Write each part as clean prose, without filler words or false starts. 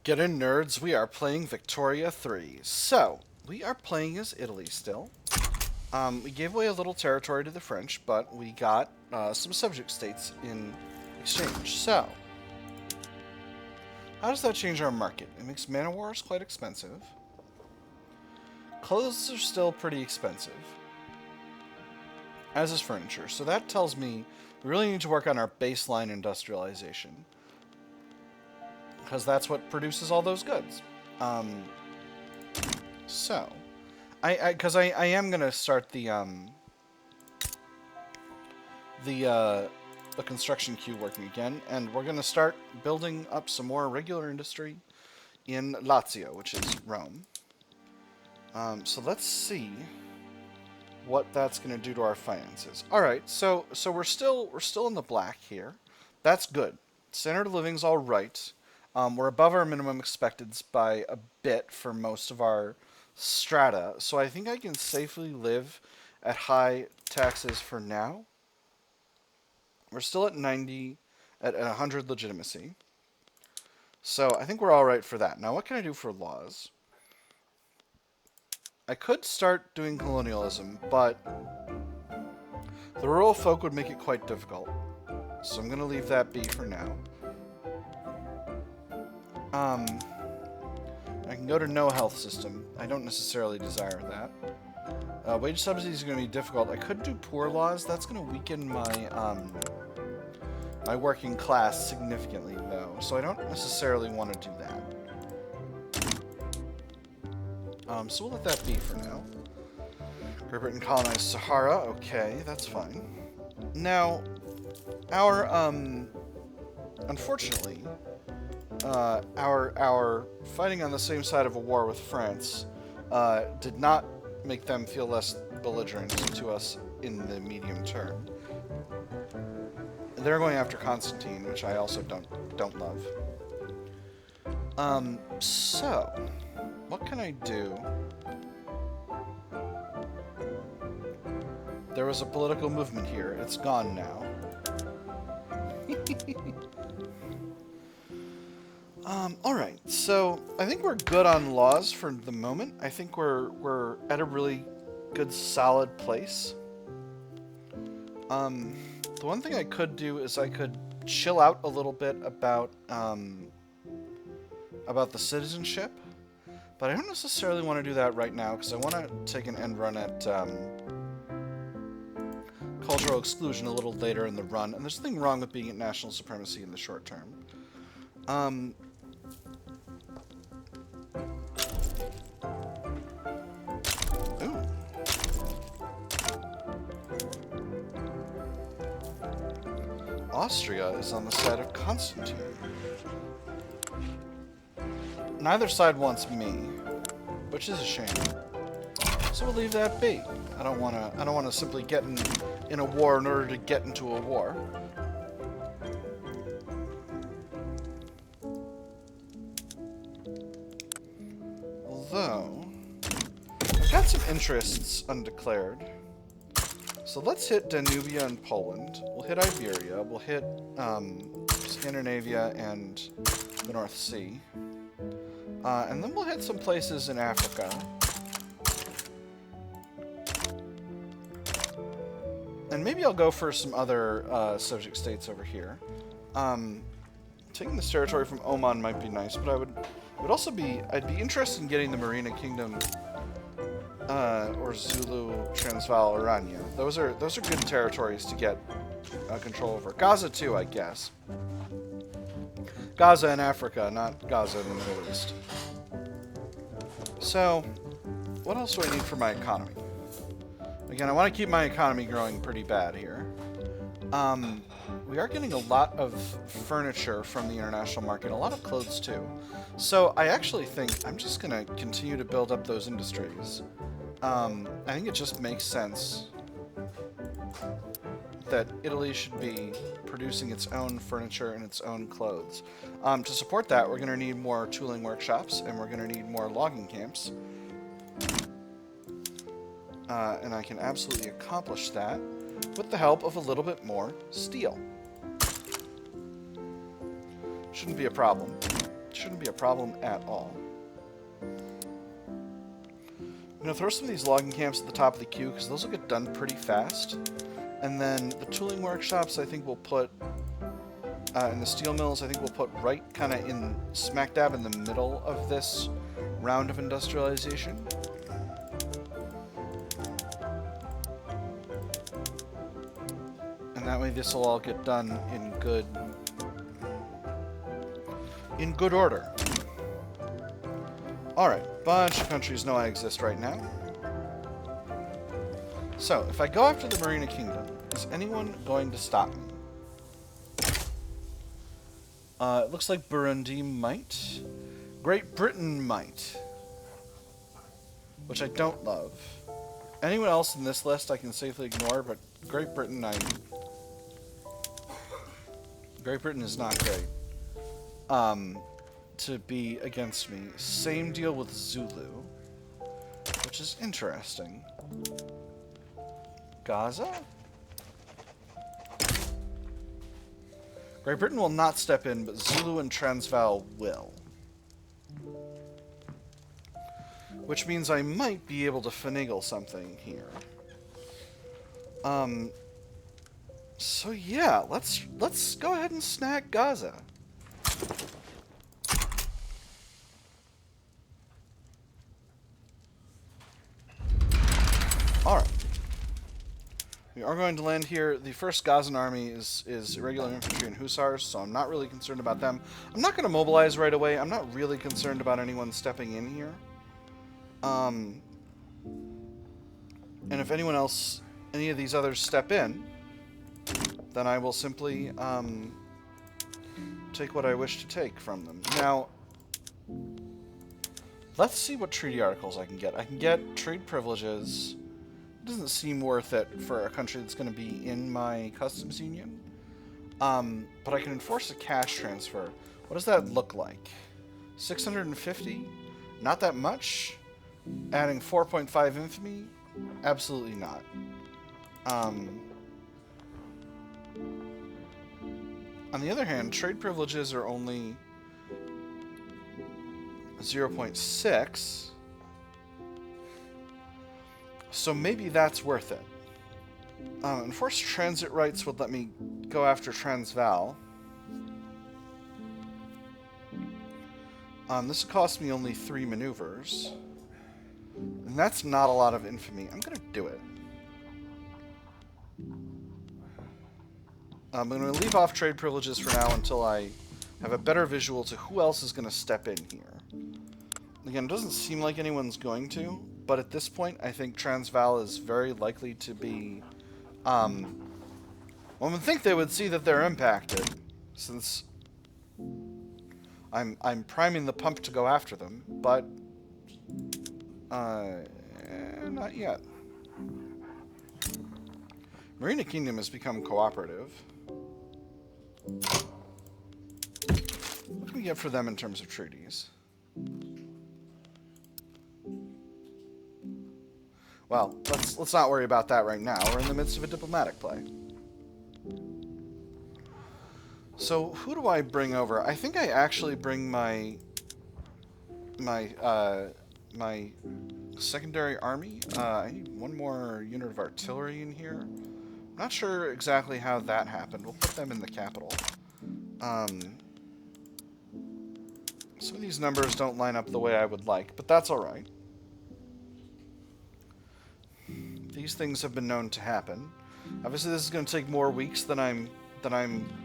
Get in, nerds. We are playing Victoria 3. So, we are playing as Italy still. We gave away a little territory to the French, but we got some subject states in exchange. So, how does that change our market? It makes man of wars quite expensive. Clothes are still pretty expensive, as is furniture. So that tells me we really need to work on our baseline industrialization, because that's what produces all those goods. So, because I am gonna start the construction queue working again, and we're gonna start building up some more regular industry in Lazio, which is Rome. So let's see what that's gonna do to our finances. All right, so we're still in the black here. That's good. Standard of living's all right. We're above our minimum expecteds by a bit for most of our strata, so I think I can safely live at high taxes for now. We're still at 90, at 100 legitimacy. So I think we're all right for that. Now, what can I do for laws? I could start doing colonialism, but the rural folk would make it quite difficult. So I'm going to leave that be for now. I can go to no health system. I don't necessarily desire that. Wage subsidies are going to be difficult. I could do poor laws. That's going to weaken my my working class significantly, though. So I don't necessarily want to do that. So we'll let that be for now. Great Britain colonized Sahara. Okay, that's fine. Now, our unfortunately, our fighting on the same side of a war with France did not make them feel less belligerent to us in the medium term. They're going after Constantine, which I also don't love. So what can I do? There was a political movement here. It's gone now. Alright, so I think we're good on laws for the moment. I think we're at a really good, solid place. The one thing I could do is I could chill out a little bit about the citizenship, but I don't necessarily want to do that right now because I want to take an end run at cultural exclusion a little later in the run, and there's nothing wrong with being at national supremacy in the short term. Ooh. Austria is on the side of Constantine. Neither side wants me, which is a shame. So we'll leave that be. I don't want to simply get in a war in order to get into a war. Although I've got some interests undeclared. So let's hit Danubia and Poland. We'll hit Iberia. We'll hit Scandinavia and the North Sea. And then we'll hit some places in Africa. And maybe I'll go for some other subject states over here. Taking this territory from Oman might be nice, but I'd be interested in getting the Marina Kingdom or Zulu, Transvaal, Orania. Those are good territories to get control over. Gaza too, I guess. Gaza in Africa, not Gaza in the Middle East. So, what else do I need for my economy? Again, I want to keep my economy growing pretty bad here. We are getting a lot of furniture from the international market, a lot of clothes too. So I actually think I'm just going to continue to build up those industries. I think it just makes sense that Italy should be producing its own furniture and its own clothes. To support that, we're going to need more tooling workshops, and we're going to need more logging camps. And I can absolutely accomplish that with the help of a little bit more steel. Shouldn't be a problem. Shouldn't be a problem at all. I'm going to throw some of these logging camps at the top of the queue, because those will get done pretty fast. And then the tooling workshops, I think we'll put, and the steel mills, I think we'll put right kind of in smack dab in the middle of this round of industrialization. And that way this will all get done in good order. Alright, bunch of countries know I exist right now. So, if I go after the Marina Kingdom, is anyone going to stop me? It looks like Burundi might. Great Britain might. Which I don't love. Anyone else in this list I can safely ignore, but Great Britain Great Britain is not great. To be against me. Same deal with Zulu, which is interesting. Gaza? Great Britain will not step in, but Zulu and Transvaal will. Which means I might be able to finagle something here. So yeah, let's go ahead and snag Gaza. Alright. We are going to land here. The first Gazan army is irregular infantry and hussars, so I'm not really concerned about them. I'm not going to mobilize right away. I'm not really concerned about anyone stepping in here. And if anyone else, any of these others step in, then I will simply take what I wish to take from them. Now, let's see what treaty articles I can get. I can get trade privileges. It doesn't seem worth it for a country that's going to be in my customs union. But I can enforce a cash transfer. What does that look like? 650? Not that much? Adding 4.5 infamy? Absolutely not. On the other hand, trade privileges are only 0.6. So maybe that's worth it. Enforced transit rights would let me go after Transvaal. This would cost me only 3 maneuvers. And that's not a lot of infamy. I'm going to do it. I'm going to leave off trade privileges for now until I have a better visual to who else is going to step in here. Again, it doesn't seem like anyone's going to, but at this point, I think Transvaal is very likely to be... one would think they would see that they're impacted, since I'm priming the pump to go after them, but not yet. Marina Kingdom has become cooperative. What can we get for them in terms of treaties? Well, let's not worry about that right now. We're in the midst of a diplomatic play. So who do I bring over? I think I actually bring my secondary army. I need one more unit of artillery in here. I'm not sure exactly how that happened. We'll put them in the capital. Some of these numbers don't line up the way I would like, but that's alright. These things have been known to happen. Obviously this is going to take more weeks than I'm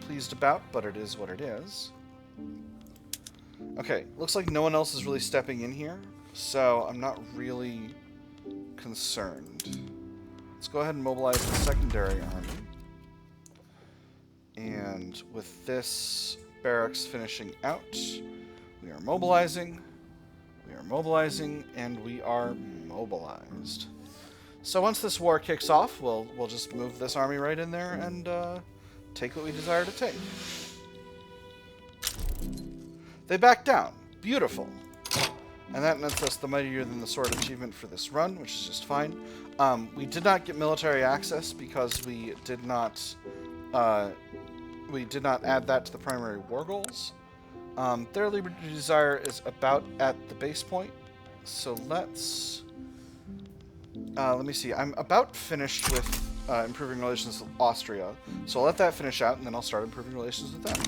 pleased about, but it is what it is. Okay, looks like no one else is really stepping in here, so I'm not really concerned. Let's go ahead and mobilize the secondary army. And with this barracks finishing out, we are mobilizing, and we are mobilized. So once this war kicks off, we'll just move this army right in there and take what we desire to take. They back down. Beautiful. And that nets us the Mightier Than the Sword achievement for this run, which is just fine. We did not get military access because we did not add that to the primary war goals. Their liberty desire is about at the base point. So let's... let me see. I'm about finished with improving relations with Austria. So I'll let that finish out, and then I'll start improving relations with them.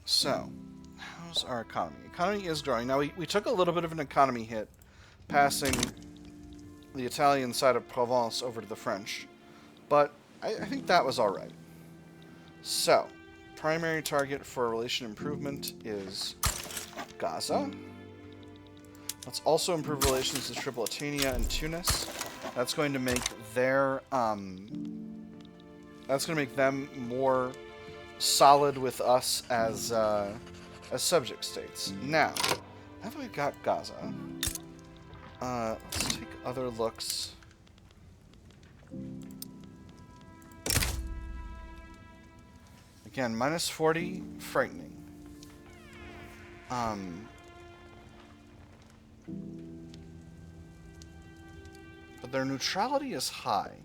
So, how's our economy? Economy is growing. Now, we took a little bit of an economy hit passing the Italian side of Provence over to the French. But I think that was alright. So, primary target for relation improvement is Gaza. Let's also improve relations with Tripolitania and Tunis. That's going to make their that's going to make them more solid with us as subject states. Now that we've got Gaza, let's take other looks. Again, minus 40, frightening. But their neutrality is high.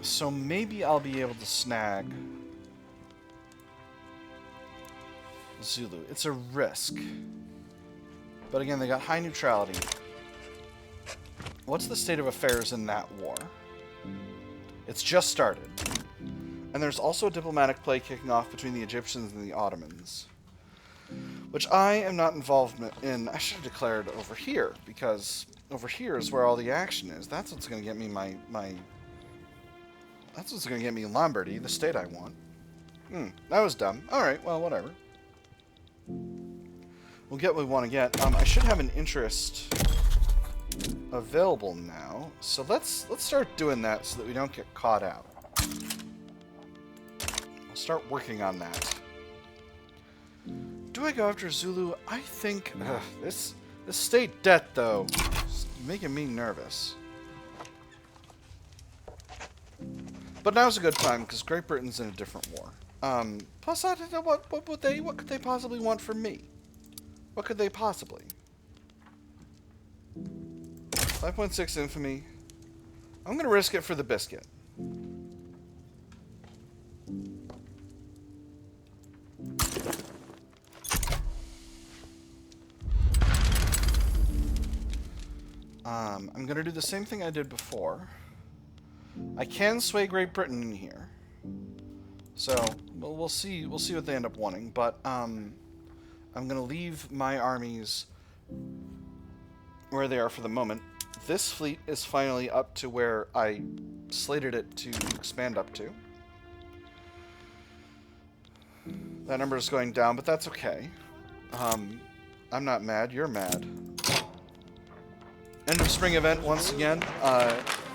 So maybe I'll be able to snag Zulu. It's a risk. But again, they got high neutrality. What's the state of affairs in that war? It's just started. And there's also a diplomatic play kicking off between the Egyptians and the Ottomans, which I am not involved in. I should have declared over here, because over here is where all the action is. That's what's going to get me that's what's going to get me Lombardy, the state I want. That was dumb. Alright, well, whatever. We'll get what we want to get. I should have an interest available now. So let's start doing that so that we don't get caught out. I'll start working on that. Do I go after Zulu? I think this state debt, though, is making me nervous. But now's a good time because Great Britain's in a different war. Plus, I don't know what could they possibly want from me? What could they possibly? 5.6 infamy. I'm gonna risk it for the biscuit. I'm gonna do the same thing I did before. I can sway Great Britain in here, so we'll see what they end up wanting. But I'm gonna leave my armies where they are for the moment. This fleet is finally up to where I slated it to expand up to. That number is going down, but that's okay. I'm not mad. You're mad. End of spring event once again.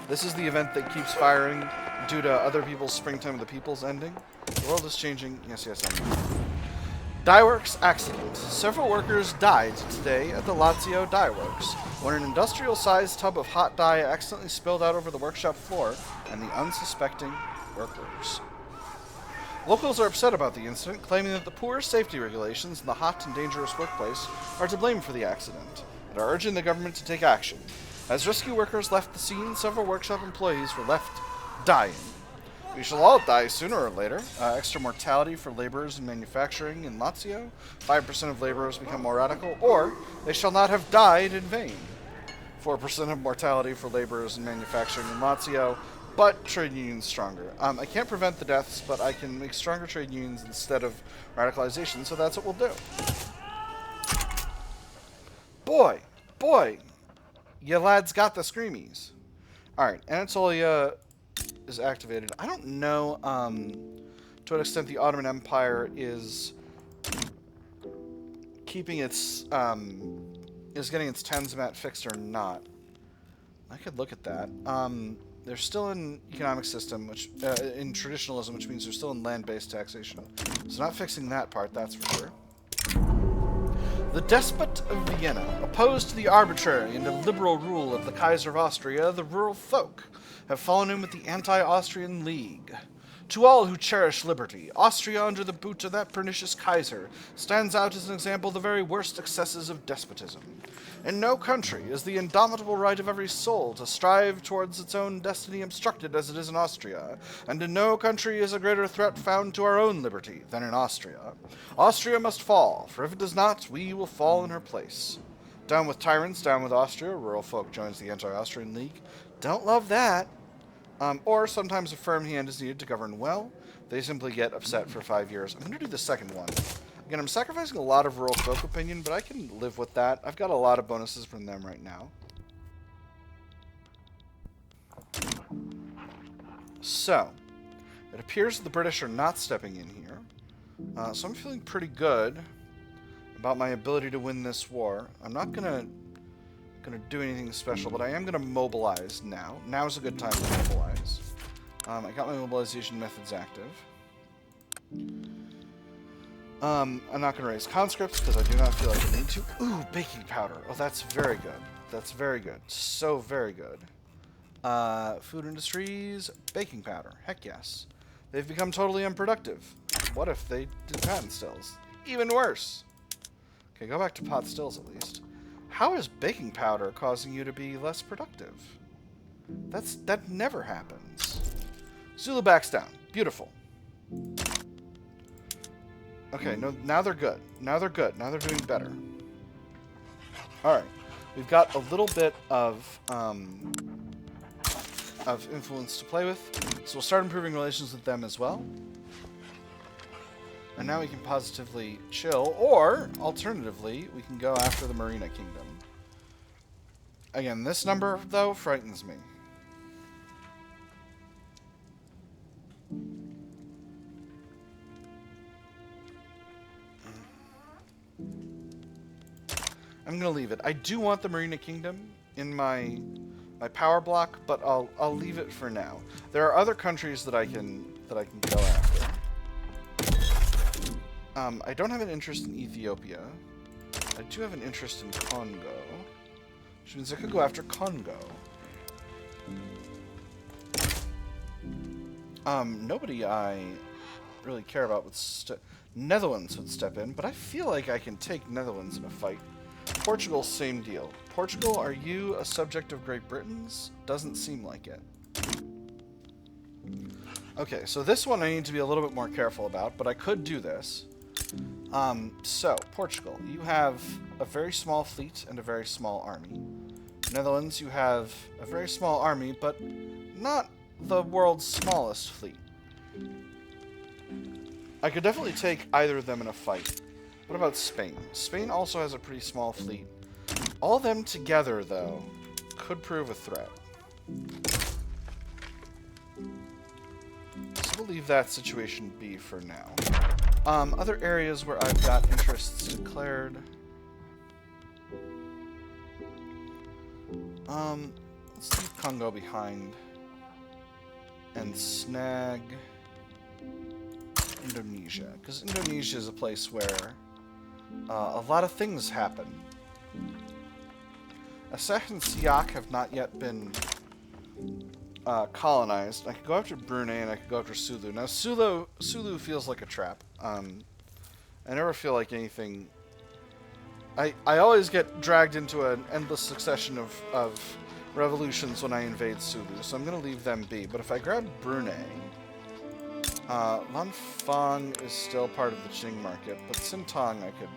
This is the event that keeps firing due to other people's Springtime of the Peoples ending. The world is changing. Yes, I know. Dye Works accident. Several workers died today at the Lazio Dye Works when an industrial-sized tub of hot dye accidentally spilled out over the workshop floor and the unsuspecting workers. Locals are upset about the incident, claiming that the poor safety regulations in the hot and dangerous workplace are to blame for the accident, and are urging the government to take action. As rescue workers left the scene, several workshop employees were left dying. We shall all die sooner or later. Extra mortality for laborers in manufacturing in Lazio. 5% of laborers become more radical, or they shall not have died in vain. 4% of mortality for laborers in manufacturing in Lazio, but trade unions stronger. I can't prevent the deaths, but I can make stronger trade unions instead of radicalization, so that's what we'll do. Boy, you lads got the screamies. Alright, Anatolia is activated. I don't know to what extent the Ottoman Empire is keeping its is getting its Tanzimat fixed or not. I could look at that. They're still in economic system, which in traditionalism, which means they're still in land-based taxation. So not fixing that part, that's for sure. The despot of Vienna, opposed to the arbitrary and illiberal rule of the Kaiser of Austria, the rural folk have fallen in with the anti-Austrian League. To all who cherish liberty, Austria under the boot of that pernicious Kaiser stands out as an example of the very worst excesses of despotism. In no country is the indomitable right of every soul to strive towards its own destiny obstructed as it is in Austria, and in no country is a greater threat found to our own liberty than in Austria. Austria must fall, for if it does not, we will fall in her place. Down with tyrants, down with Austria. Rural folk joins the Anti-Austrian League. Don't love that. Or sometimes a firm hand is needed to govern well. They simply get upset for 5 years. I'm going to do the second one. Again, I'm sacrificing a lot of rural folk opinion, but I can live with that. I've got a lot of bonuses from them right now. So, it appears the British are not stepping in here. So I'm feeling pretty good about my ability to win this war. I'm not gonna do anything special, but I am gonna mobilize now. Now is a good time to mobilize. I got my mobilization methods active. I'm not gonna raise conscripts because I do not feel like I need to. Ooh, baking powder. Oh, that's very good. That's very good. So very good. Food industries, baking powder. Heck yes. They've become totally unproductive. What if they did patent stills? Even worse. Okay, go back to pot stills at least. How is baking powder causing you to be less productive? That never happens. Zulu backs down. Beautiful. Okay, no, now they're good. Now they're good. Now they're doing better. Alright. We've got a little bit of influence to play with. So we'll start improving relations with them as well. And now we can positively chill, or, alternatively, we can go after the Marina Kingdom. Again, this number, though, frightens me. I'm going to leave it. I do want the Marina Kingdom in my power block, but I'll leave it for now. There are other countries that I can go after. I don't have an interest in Ethiopia. I do have an interest in Congo, which means I could go after Congo. Nobody I really care about would Netherlands would step in, but I feel like I can take Netherlands in a fight. Portugal, same deal. Portugal, are you a subject of Great Britain's? Doesn't seem like it. Okay, so this one I need to be a little bit more careful about, but I could do this. So, Portugal, you have a very small fleet and a very small army. Netherlands, you have a very small army, but not the world's smallest fleet. I could definitely take either of them in a fight. What about Spain? Spain also has a pretty small fleet. All of them together, though, could prove a threat. So we'll leave that situation be for now. Other areas where I've got interests declared. Let's leave Congo behind and snag Indonesia, because Indonesia is a place where a lot of things happen. Aceh and Siak have not yet been colonized. I could go after Brunei and I could go after Sulu. Now, Sulu feels like a trap. I never feel like anything... I always get dragged into an endless succession of revolutions when I invade Sulu, so I'm going to leave them be. But if I grab Brunei... Lanfang is still part of the Qing market, but Sintang I could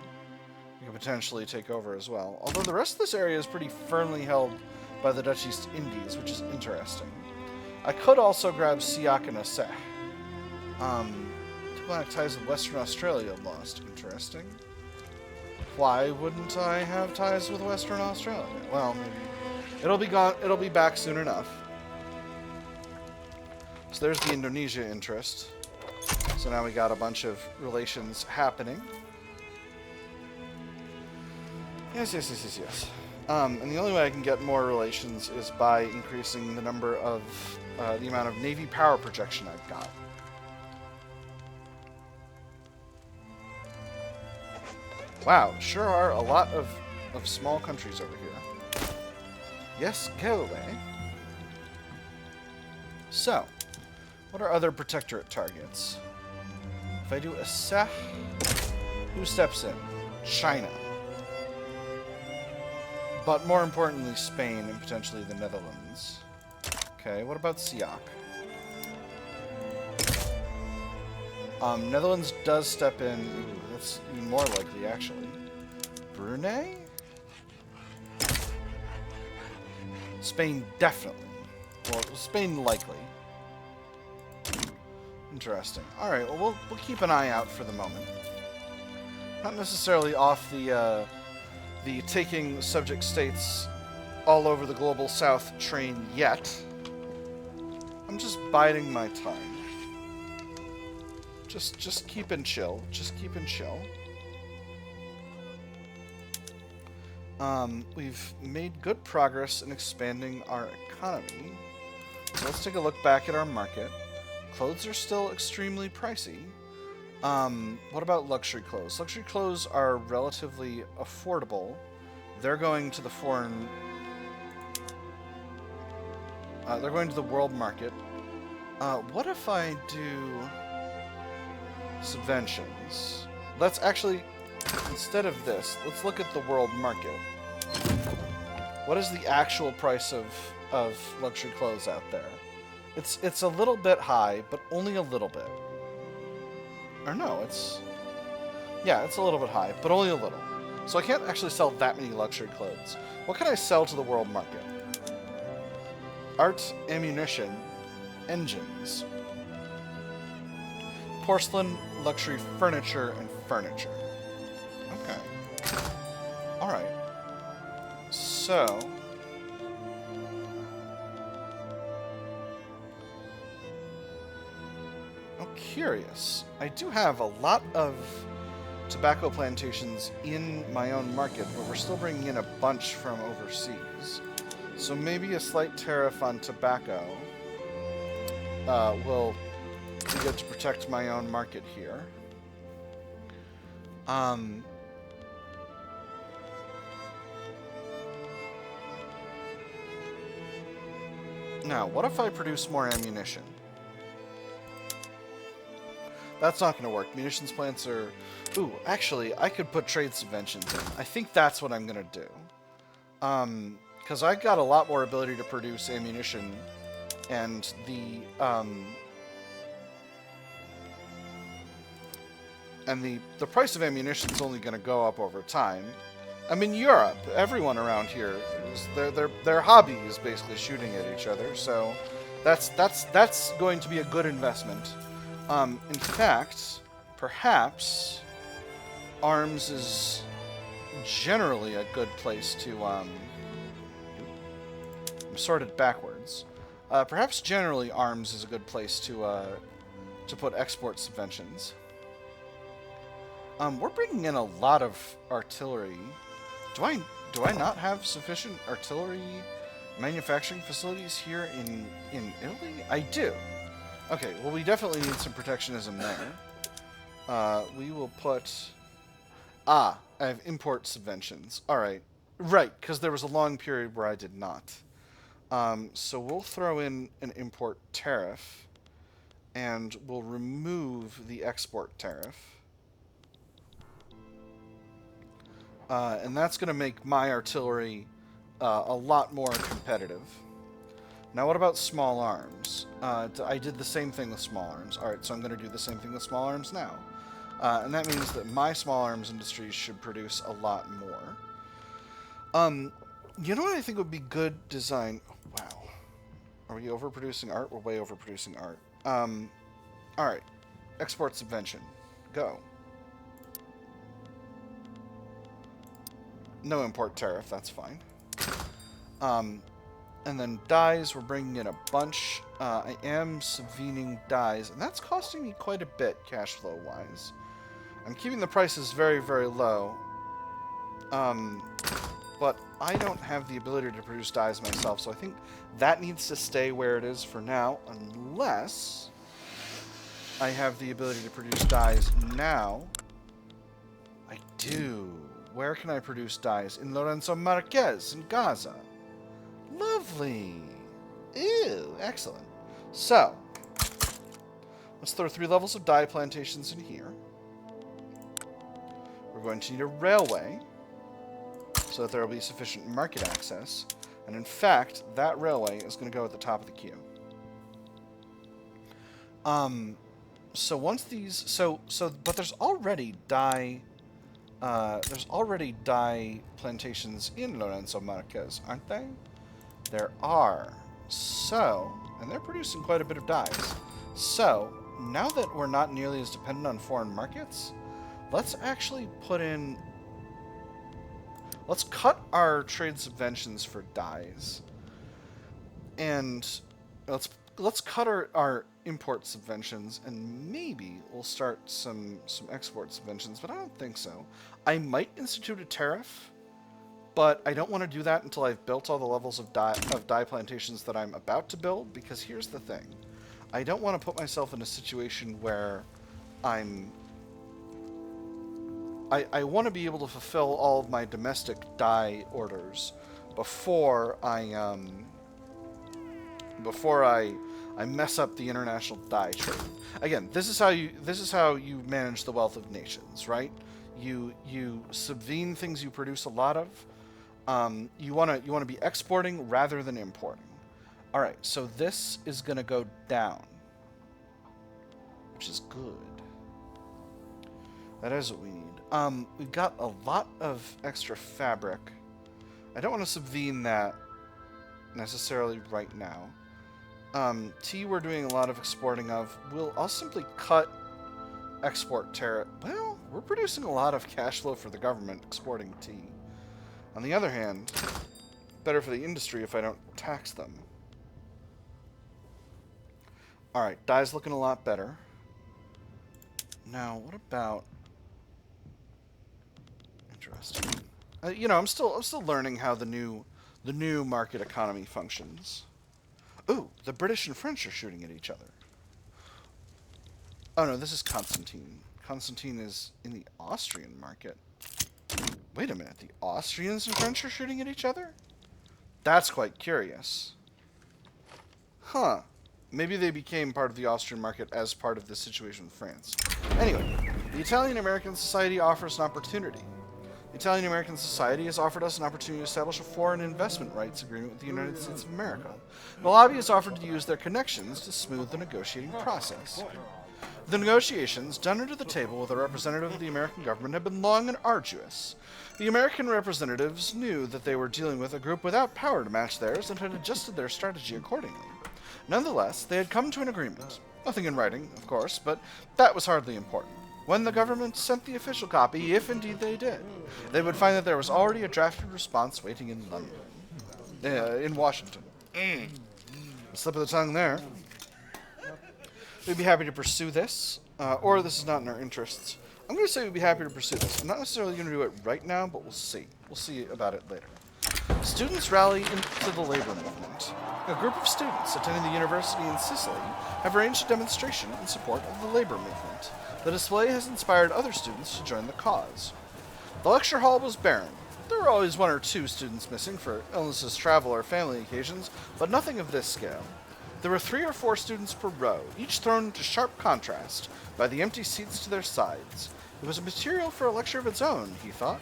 potentially take over as well. Although the rest of this area is pretty firmly held by the Dutch East Indies, which is interesting. I could also grab Siak and Aceh. Diplomatic ties with Western Australia lost. Interesting. Why wouldn't I have ties with Western Australia? Well, maybe. It'll be gone. It'll be back soon enough. So there's the Indonesia interest. So now we got a bunch of relations happening. Yes. And the only way I can get more relations is by increasing the number of, the amount of Navy power projection I've got. Wow, sure are a lot of small countries over here. Yes, go away. So, What are other protectorate targets? If I do a Seh, who steps in? China. But more importantly, Spain and potentially the Netherlands. Okay, what about Siak? Netherlands does step in. Ooh, that's even more likely, actually. Brunei? Spain, definitely. Well, Spain, likely. Interesting. Alright, well, we'll keep an eye out for the moment. Not necessarily off the taking subject states all over the global south train yet. I'm just biding my time. Just keeping chill. Just keeping chill. We've made good progress in expanding our economy. So let's take a look back at our market. Clothes are still extremely pricey. What about luxury clothes? Luxury clothes are relatively affordable. They're going to the foreign... they're going to the world market. What if I do subventions? Let's actually, instead of this, let's look at the world market. What is the actual price of luxury clothes out there? It's a little bit high, but only a little bit. Or no, yeah, it's a little bit high, but only a little. So I can't actually sell that many luxury clothes. What can I sell to the world market? Art, ammunition, engines, porcelain, luxury furniture, and furniture. Okay. Alright. So... oh, curious. I do have a lot of tobacco plantations in my own market, but we're still bringing in a bunch from overseas. So maybe a slight tariff on tobacco will be good to protect my own market here. Now, what if I produce more ammunition? That's not going to work. Munitions plants are... ooh, actually, I could put trade subventions in. I think that's what I'm going to do. Because I got a lot more ability to produce ammunition, and the price of ammunition is only going to go up over time. I mean, Europe, everyone around here, their hobby is basically shooting at each other, so that's going to be a good investment. In fact, perhaps arms is generally a good place to, I'm sorted backwards. Perhaps generally arms is a good place to put export subventions. We're bringing in a lot of artillery. Do I not have sufficient artillery manufacturing facilities here in Italy? I do. Okay, well, we definitely need some protectionism there. We will put... ah, I have import subventions. Alright. Right, because there was a long period where I did not. So we'll throw in an import tariff, and we'll remove the export tariff. And that's going to make my artillery a lot more competitive. Now, what about small arms? I did the same thing with small arms. Alright, so I'm going to do the same thing with small arms now. And that means that my small arms industries should produce a lot more. You know what I think would be good design? Oh, wow. Are we overproducing art? We're way overproducing art. Alright. Export subvention. Go. No import tariff, that's fine. And then dyes, we're bringing in a bunch. I am subvening dyes, and that's costing me quite a bit cash flow-wise. I'm keeping the prices very, very low. But I don't have the ability to produce dyes myself, so I think that needs to stay where it is for now, unless I have the ability to produce dyes now. I do. Where can I produce dyes? In Lorenzo Marquez, in Gaza. Lovely. Ew, excellent. So, Let's throw 3 levels of dye plantations in here. We're going to need a railway so that there will be sufficient market access. And in fact, that railway is going to go at the top of the queue. So once these, but there's already dye plantations in Lorenzo Marquez, aren't they? There are. So, and they're producing quite a bit of dyes. So, now that we're not nearly as dependent on foreign markets, let's actually let's cut our trade subventions for dyes. And let's cut our import subventions, and maybe we'll start some export subventions, but I don't think so. I might institute a tariff, but I don't want to do that until I've built all the levels of dye plantations that I'm about to build, because here's the thing. I don't want to put myself in a situation where I want to be able to fulfill all of my domestic dye orders before I mess up the international dye trade. Again, this is how you manage the wealth of nations, right? You subvene things you produce a lot of. You want to be exporting rather than importing. All right, so this is going to go down, which is good. That is what we need. We've got a lot of extra fabric. I don't want to subvene that necessarily right now. Tea we're doing a lot of exporting of. I'll simply cut export tariff. Well, we're producing a lot of cash flow for the government exporting tea. On the other hand, better for the industry if I don't tax them. Alright, dye's looking a lot better. Now, what about... Interesting. I'm still learning how the new market economy functions. Ooh, the British and French are shooting at each other. Oh no, this is Constantine. Constantine is in the Austrian market. Wait a minute, the Austrians and French are shooting at each other? That's quite curious. Huh. Maybe they became part of the Austrian market as part of this situation with France. Anyway, the Italian-American Society offers an opportunity. The Italian-American Society has offered us an opportunity to establish a foreign investment rights agreement with the United States of America. The lobby has offered to use their connections to smooth the negotiating process. The negotiations, done under the table with a representative of the American government, have been long and arduous. The American representatives knew that they were dealing with a group without power to match theirs and had adjusted their strategy accordingly. Nonetheless, they had come to an agreement. Nothing in writing, of course, but that was hardly important. When the government sent the official copy, if indeed they did, they would find that there was already a drafted response waiting in London. In Washington. Slip of the tongue there. We'd be happy to pursue this, or this is not in our interests. I'm going to say we'd be happy to pursue this. I'm not necessarily going to do it right now, but we'll see. We'll see about it later. Students rally into the labor movement. A group of students attending the university in Sicily have arranged a demonstration in support of the labor movement. The display has inspired other students to join the cause. The lecture hall was barren. There were always 1 or 2 students missing for illnesses, travel, or family occasions, but nothing of this scale. There were 3 or 4 students per row, each thrown into sharp contrast by the empty seats to their sides. It was a material for a lecture of its own, he thought.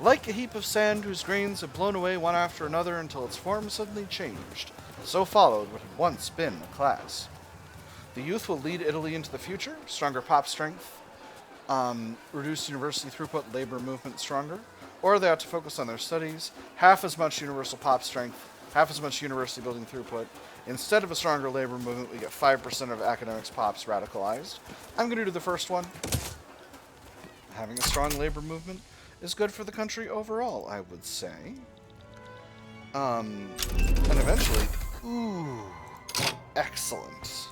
Like a heap of sand whose grains had blown away one after another until its form suddenly changed, so followed what had once been a class. The youth will lead Italy into the future, stronger pop strength, reduced university throughput, labor movement stronger, or they ought to focus on their studies, half as much universal pop strength, half as much university building throughput. Instead of a stronger labor movement, we get 5% of academics pops radicalized. I'm going to do the first one. Having a strong labor movement is good for the country overall, I would say. And eventually... Ooh, excellent.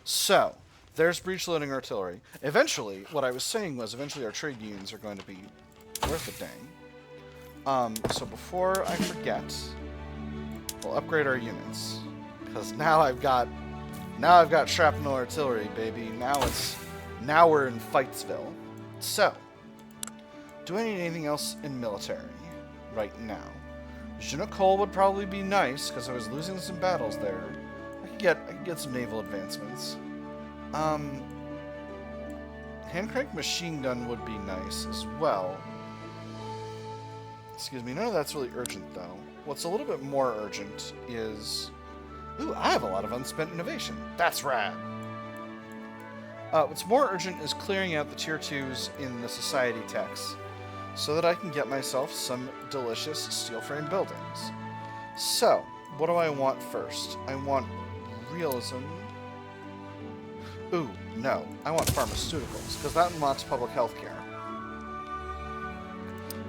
So, there's breech-loading artillery. Eventually, what I was saying was, eventually our trade unions are going to be worth a dang. So before I forget, we'll upgrade our units. Because now I've got shrapnel artillery, baby. Now we're in Fightsville. So, do I need anything else in military right now? Junacol would probably be nice, because I was losing some battles there. I could get some naval advancements. Um, hand crank machine gun would be nice as well. Excuse me, none of that's really urgent though. What's a little bit more urgent is... Ooh, I have a lot of unspent innovation. That's rad. What's more urgent is clearing out the tier 2s in the society techs so that I can get myself some delicious steel frame buildings. So, what do I want first? I want realism. Ooh, no. I want pharmaceuticals, because that unlocks public health care.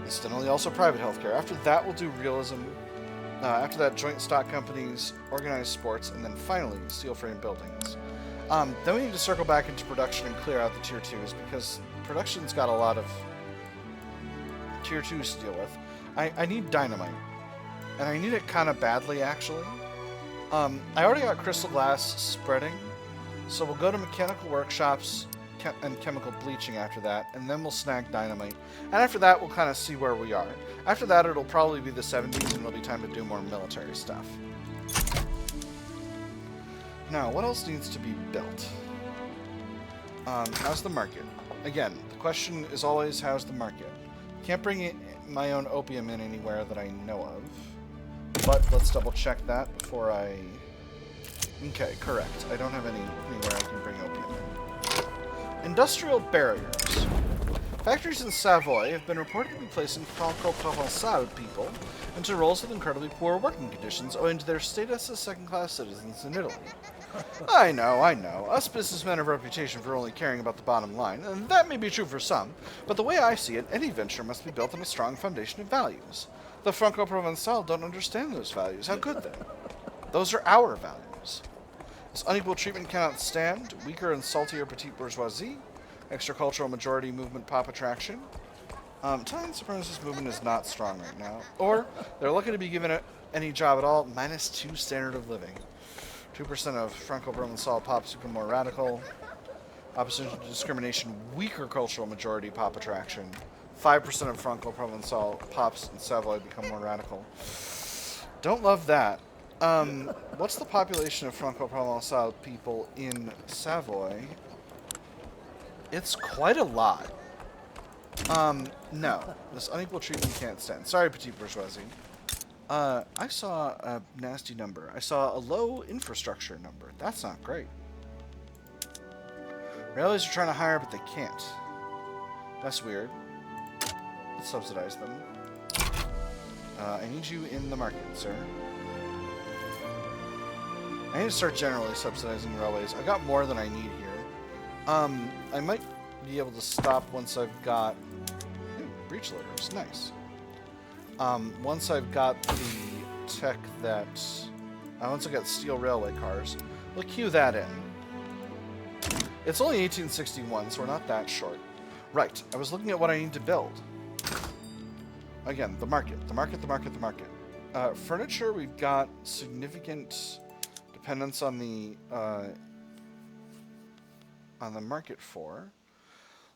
Incidentally, also private health care. After that, we'll do realism. After that, joint stock companies, organized sports, and then finally, steel frame buildings. Then we need to circle back into production and clear out the tier 2s, because production's got a lot of tier 2s to deal with. I need dynamite. And I need it kind of badly, actually. I already got crystal glass spreading, so we'll go to mechanical workshops and chemical bleaching after that, and then we'll snag dynamite. And after that, we'll kind of see where we are. After that, it'll probably be the 70s, and it'll be time to do more military stuff. Now, what else needs to be built? How's the market? Again, the question is always, how's the market? Can't bring my own opium in anywhere that I know of. But let's double check that before I... Okay, correct. I don't have anywhere I can bring opium in. Industrial barriers. Factories in Savoy have been reported to be placing Franco-Provençal people into roles with incredibly poor working conditions owing to their status as second-class citizens in Italy. I know. Us businessmen have a reputation for only caring about the bottom line, and that may be true for some, but the way I see it, any venture must be built on a strong foundation of values. The Franco-Provençal don't understand those values. How could they? Those are our values. This unequal treatment cannot stand. Weaker and saltier petite bourgeoisie. Extracultural majority movement pop attraction. Italian supremacist movement is not strong right now. Or they're lucky to be given any job at all. -2 standard of living. 2% of Franco-Provençal pops become more radical. Opposition to discrimination, weaker cultural majority pop attraction. 5% of Franco-Provençal pops in Savoy become more radical. Don't love that. What's the population of Franco-Provençal people in Savoy? It's quite a lot. No. This unequal treatment can't stand. Sorry, petite bourgeoisie. I saw a nasty number. I saw a low infrastructure number. That's not great. Railways are trying to hire, but they can't. That's weird. Let's subsidize them. I need you in the market, sir. I need to start generally subsidizing railways. I got more than I need here. I might be able to stop once I've got... Ooh, breech loaders. Nice. Once I've got the tech that... once I got steel railway cars, we'll queue that in. It's only 1861, so we're not that short. Right, I was looking at what I need to build. Again, the market. Furniture, we've got significant dependence on the market for.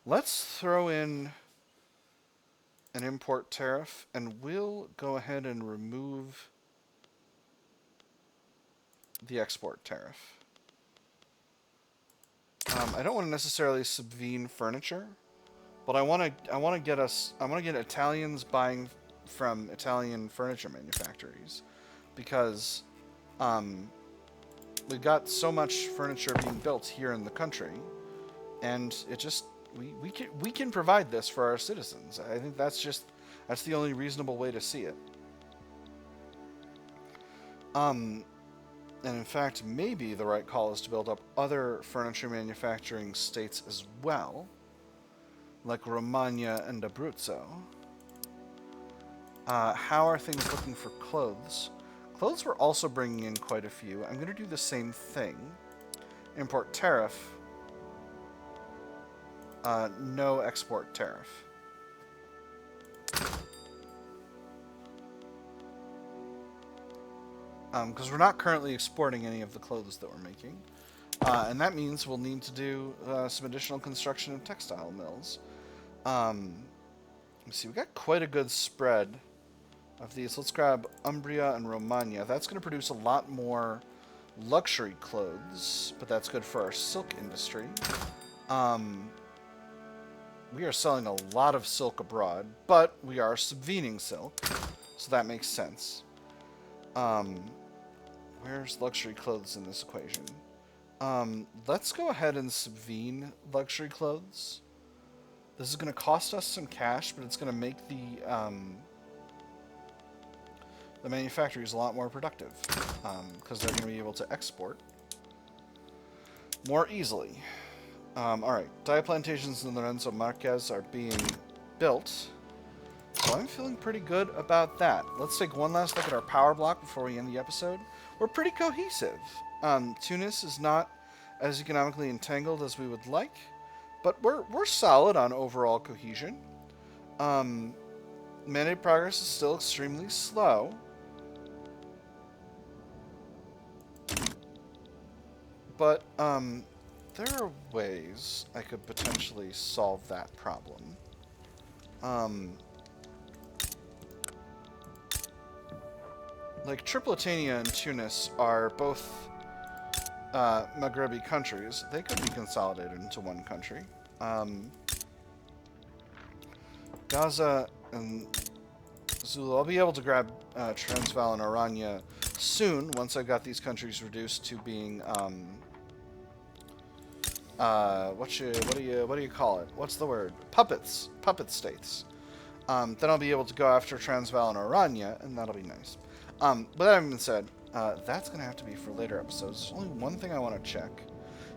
Let's throw in an import tariff, and we'll go ahead and remove the export tariff. I don't want to necessarily subvene furniture, but I want to get Italians buying from Italian furniture manufacturers, because we've got so much furniture being built here in the country, and it just we can provide this for our citizens. I think that's the only reasonable way to see it. And in fact, maybe the right call is to build up other furniture manufacturing states as well, like Romagna and Abruzzo. How are things looking for clothes? Clothes we're also bringing in quite a few. I'm going to do the same thing. Import tariff. No export tariff. Because we're not currently exporting any of the clothes that we're making. And that means we'll need to do some additional construction of textile mills. Let's see, we got quite a good spread of these. Let's grab Umbria and Romagna. That's going to produce a lot more luxury clothes, but that's good for our silk industry. We are selling a lot of silk abroad, but we are subvening silk, so that makes sense. Where's luxury clothes in this equation? Let's go ahead and subvene luxury clothes. This is going to cost us some cash, but it's going to make the manufacturers a lot more productive, because they're going to be able to export more easily. Alright, dye plantations in Lorenzo Marquez are being built, so I'm feeling pretty good about that. Let's take one last look at our power block before we end the episode. We're pretty cohesive. Tunis is not as economically entangled as we would like, but we're solid on overall cohesion. Mandate progress is still extremely slow. But, there are ways I could potentially solve that problem. Like, Tripolitania and Tunis are both Maghrebi countries. They could be consolidated into one country. Gaza and Zulu. I'll be able to grab Transvaal and Orania soon, once I've got these countries reduced to being what do you call it? What's the word? Puppet states. Then I'll be able to go after Transvaal and Orania, and that'll be nice. But that having been said, that's gonna have to be for later episodes. There's only one thing I want to check.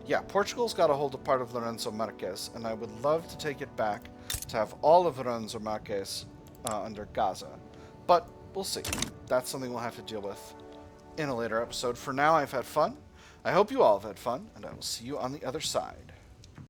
Yeah, Portugal's got a hold of part of Lorenzo Marquez, and I would love to take it back to have all of Lorenzo Marquez under Gaza. But we'll see. That's something we'll have to deal with in a later episode. For now, I've had fun. I hope you all have had fun, and I will see you on the other side.